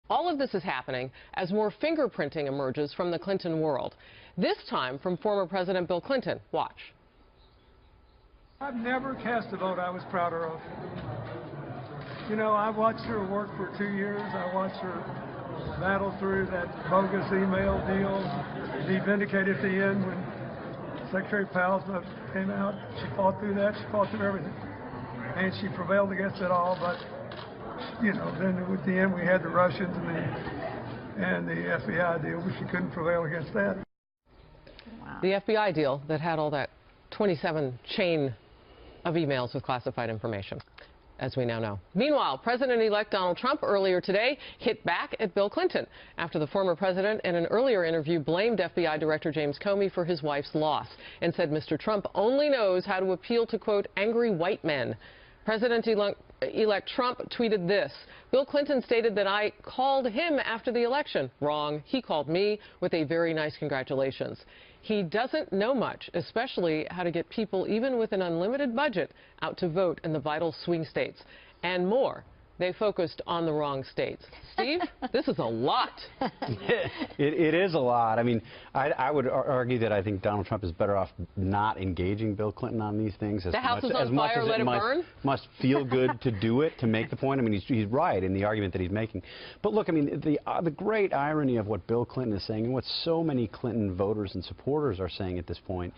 All of this is happening as more fingerprinting emerges from the Clinton world. This time from former President Bill Clinton. Watch. I've never cast a vote I was prouder of. You know, I watched her work for 2 years. I watched her battle through that bogus email deal, be vindicated at the end when Secretary Powell came out. She fought through that. She fought through everything. And she prevailed against it all, but you know, then at the end we had the Russians and the FBI deal, but she couldn't prevail against that. Wow. The FBI deal that had all that 27 chain of emails with classified information, as we now know. Meanwhile, President-elect Donald Trump earlier today hit back at Bill Clinton after the former president in an earlier interview blamed FBI Director James Comey for his wife's loss and said Mr. Trump only knows how to appeal to, quote, angry white men. President-elect Trump tweeted this. Bill Clinton stated that I called him after the election. Wrong. He called me with a very nice congratulations. He doesn't know much, especially how to get people, even with an unlimited budget, out to vote in the vital swing states. And more. They focused on the wrong states. Steve, this is a lot. It is a lot. I mean, I would argue that I think Donald Trump is better off not engaging Bill Clinton on these things. The house is on fire, let it burn? Must feel good to do it, to make the point. I mean, he's right in the argument that he's making. But look, I mean, the great irony of what Bill Clinton is saying and what so many Clinton voters and supporters are saying at this point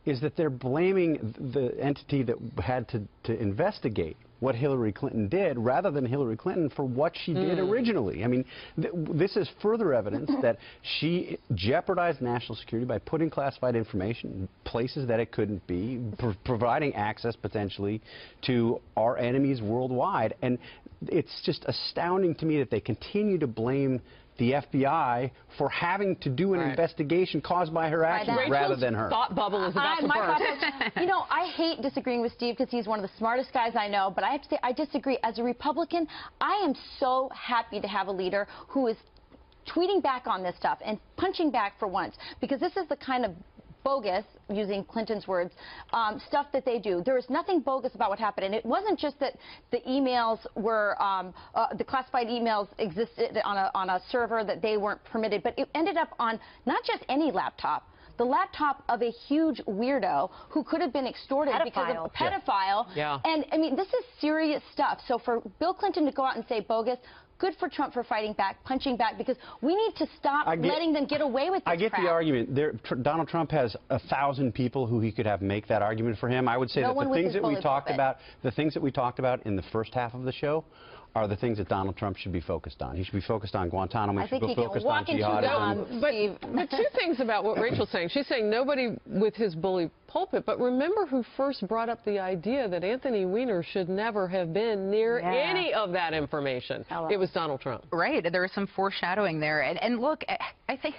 is that they're blaming the entity that had to investigate what Hillary Clinton did rather than Hillary Clinton for what she did originally. I mean, this is further evidence that she jeopardized national security by putting classified information in places that it couldn't be, providing access potentially to our enemies worldwide. And it's just astounding to me that they continue to blame the FBI for having to do an investigation caused by her actions rather than her. Thought bubble is about to burst. You know, I hate disagreeing with Steve because he's one of the smartest guys I know, but I have to say I disagree. As a Republican, I am so happy to have a leader who is tweeting back on this stuff and punching back for once, because this is the kind of bogus, using Clinton's words, stuff that they do. There is nothing bogus about what happened. And it wasn't just that the emails were, the classified emails existed on a server that they weren't permitted, but it ended up on not just any laptop, the laptop of a huge weirdo who could have been extorted because of a pedophile. Yeah. And, I mean, this is serious stuff. So for Bill Clinton to go out and say bogus, good for Trump for fighting back, punching back, because we need to stop letting them get away with this I get crap. the argument. Donald Trump has 1,000 people who he could have make that argument for him. I would say that the things that we talked about, in the first half of the show are the things that Donald Trump should be focused on. He should be focused on Guantanamo. He should be focused on jihadism. But two things about what Rachel's saying. She's saying nobody with his bully pulpit, but remember who first brought up the idea that Anthony Weiner should never have been near any of that information. It was Donald Trump. Right. There was some foreshadowing there. And look, I think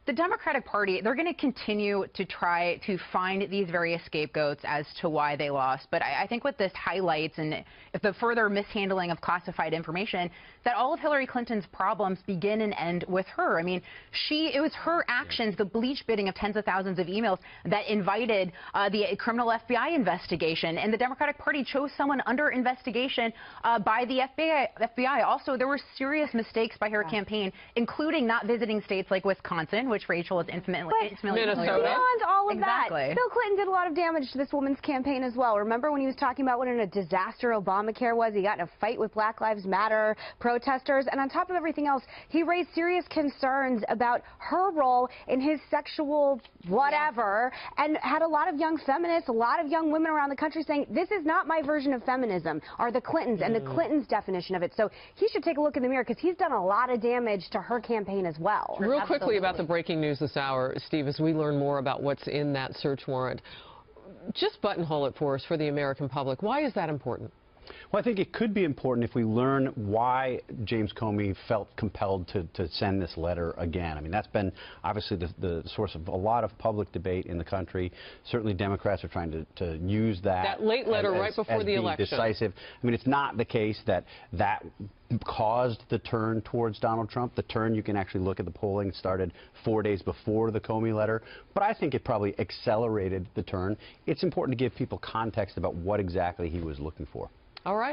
the Democratic Party, they're going to continue to try to find these various scapegoats as to why they lost. But I think what this highlights, and if the further mishandling of classified information, that all of Hillary Clinton's problems begin and end with her. I mean, it was her actions, the bleach bidding of tens of thousands of emails that invited the criminal FBI investigation. And the Democratic Party chose someone under investigation by the FBI. Also, there were serious mistakes by her campaign, including not visiting states like Wisconsin, which Rachel is intimately Minnesota. Beyond all of that, Exactly. Bill Clinton did a lot of damage to this woman's campaign as well. Remember when he was talking about what a disaster Obamacare was? He got in a fight with Black Lives Matter protesters, and on top of everything else, he raised serious concerns about her role in his sexual whatever, and had a lot of young feminists, a lot of young women around the country saying, this is not my version of feminism, or the Clintons and the Clintons' definition of it. So he should take a look in the mirror, because he's done a lot of damage to her campaign as well. Real quickly about the breaking news this hour, Steve, as we learn more about what's in that search warrant. Just buttonhole it for us, for the American public. Why is that important? Well, I think it could be important if we learn why James Comey felt compelled to send this letter again. I mean, that's been obviously the source of a lot of public debate in the country. Certainly Democrats are trying to use that late letter right before the election. Decisive. I mean, it's not the case that caused the turn towards Donald Trump. The turn, you can actually look at the polling, started 4 days before the Comey letter. But I think it probably accelerated the turn. It's important to give people context about what exactly he was looking for. All right.